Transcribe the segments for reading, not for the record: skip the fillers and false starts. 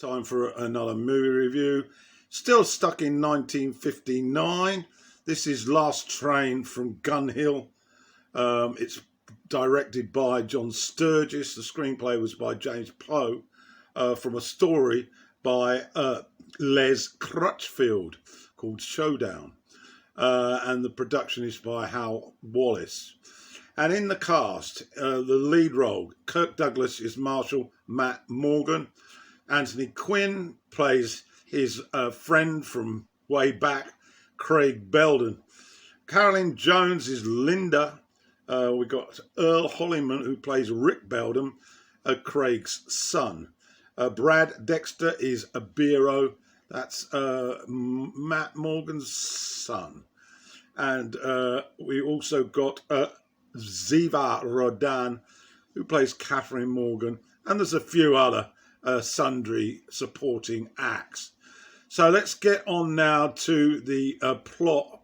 Time for another movie review. Still stuck in 1959. This is Last Train from Gunhill. It's directed by John Sturgis. The screenplay was by James Poe from a story by Les Crutchfield called Showdown. And the production is by Hal Wallace. And in the cast, the lead role, Kirk Douglas is Marshal Matt Morgan. Anthony Quinn plays his friend from way back, Craig Belden. Carolyn Jones is Linda. We've got Earl Holliman, who plays Rick Belden, Craig's son. Brad Dexter is Abiro. That's Matt Morgan's son. And we also got Ziva Rodan, who plays Catherine Morgan. And there's a few other sundry supporting acts. So let's get on now to the plot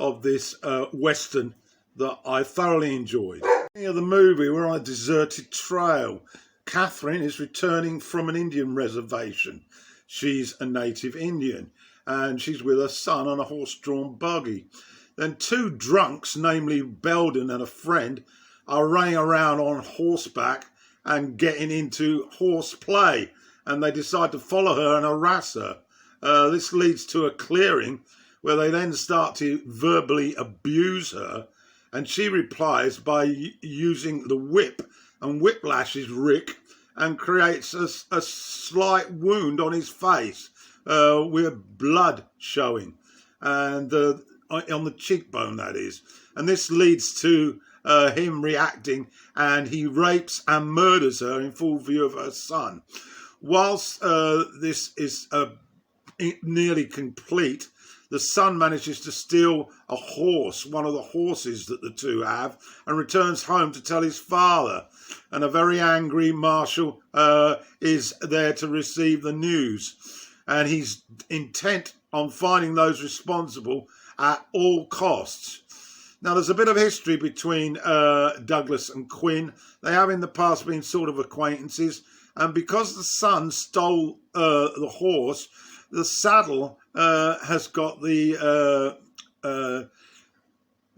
of this Western that I thoroughly enjoyed. In the movie, we're on a deserted trail. Catherine is returning from an Indian reservation. She's a native Indian and she's with her son on a horse-drawn buggy. Then two drunks, namely Belden and a friend, are running around on horseback and getting into horseplay, and they decide to follow her and harass her. This leads to a clearing where they then start to verbally abuse her, and she replies by using the whip and whiplashes Rick and creates a slight wound on his face with blood showing, and on the cheekbone, that is. And this leads to him reacting, and he rapes and murders her in full view of her son. Whilst this is nearly complete, the son manages to steal a horse, one of the horses that the two have, and returns home to tell his father. And a very angry Marshal is there to receive the news. And he's intent on finding those responsible at all costs. Now, there's a bit of history between Douglas and Quinn. They have in the past been sort of acquaintances. And because the son stole the horse, the saddle has got the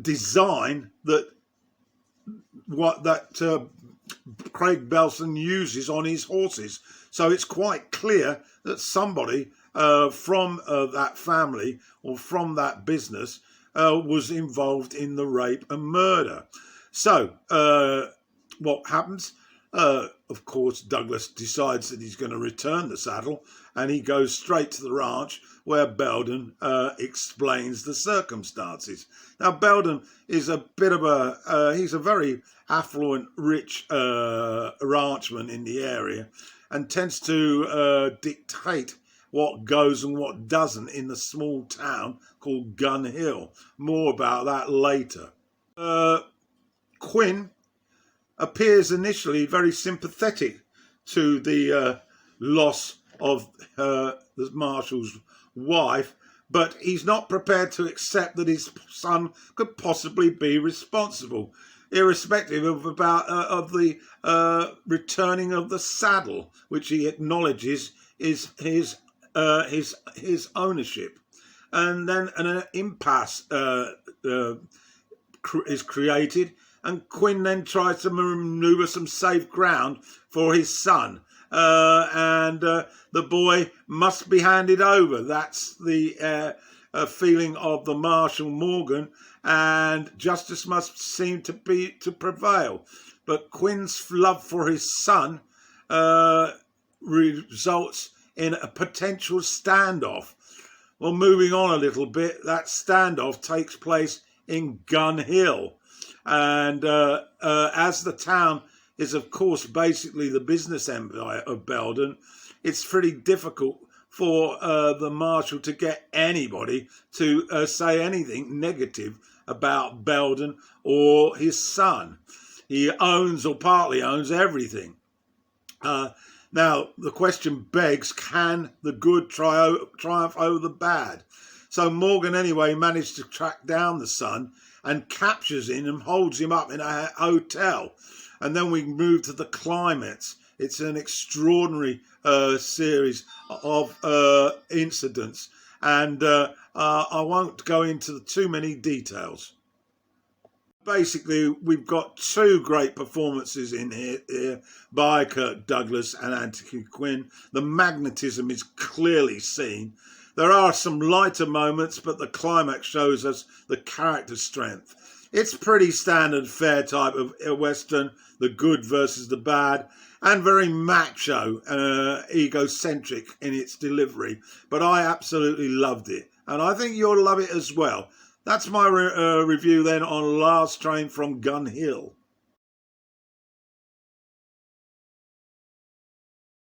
design that Craig Belden uses on his horses. So it's quite clear that somebody from that family or from that business was involved in the rape and murder. So what happens? Of course, Douglas decides that he's going to return the saddle, and he goes straight to the ranch where Belden explains the circumstances. Now, Belden is a bit of he's a very affluent, rich ranchman in the area, and tends to dictate what goes and what doesn't in the small town called Gunhill. More about that later. Quinn appears initially very sympathetic to the loss of the Marshal's wife, but he's not prepared to accept that his son could possibly be responsible, irrespective of the returning of the saddle, which he acknowledges is his ownership. And then an impasse is created, and Quinn then tries to maneuver some safe ground for his son. And the boy must be handed over. That's the feeling of the Marshal Morgan, and justice must seem to prevail. But Quinn's love for his son results in a potential standoff. Well, moving on a little bit, that standoff takes place in Gunhill. And as the town is, of course, basically the business empire of Belden, it's pretty difficult for the Marshal to get anybody to say anything negative about Belden or his son. He owns or partly owns everything. Now, the question begs, can the good triumph over the bad? So Morgan, anyway, managed to track down the son and captures him and holds him up in a hotel. And then we move to the climax, It's an extraordinary series of incidents, and I won't go into too many details. Basically, we've got two great performances in here by Kirk Douglas and Anthony Quinn. The magnetism is clearly seen. There are some lighter moments, but the climax shows us the character strength. It's pretty standard fare type of Western, the good versus the bad, and very macho, egocentric in its delivery. But I absolutely loved it, and I think you'll love it as well. That's my review then on Last Train from Gunhill.